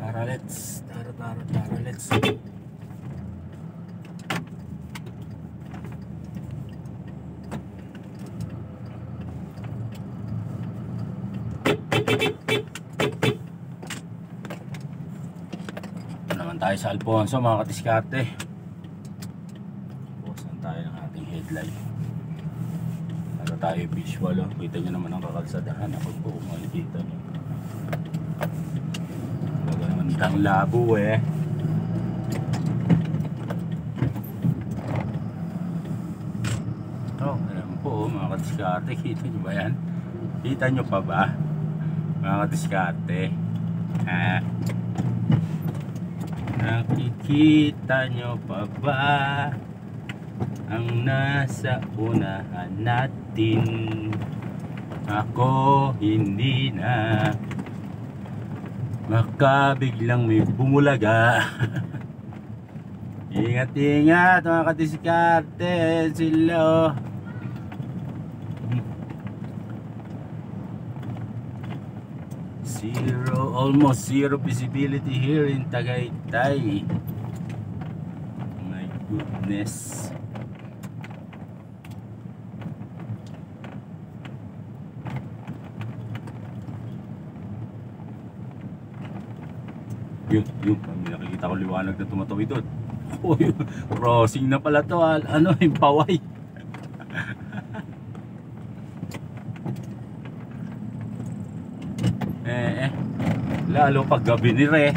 Tara, let's. Tara, let's. Ito naman tayo sa Alfonso, mga katiskarte. Bukasan tayo ng ating headlight para tayo visual. Oh. Kita nyo naman ang kakalsadahan. Ako po, makikita nyo. Baga naman itang labo eh. Oh, ayan po mga katiskarte. Kita nyo ba yan? Kita nyo pa ba? Mga katiskarte. Nakikita nyo pa ba ang nasa unahan natin? Ako hindi na, baka biglang may bumulaga. Ingat ingat mga katiskarte. Sila almost zero visibility here in Tagaytay. My goodness. Yun, nakikita ko liwanag na tumatawid doon. Oh, crossing na pala to. Ano, yung paway. Lalo pag gabi ni Re.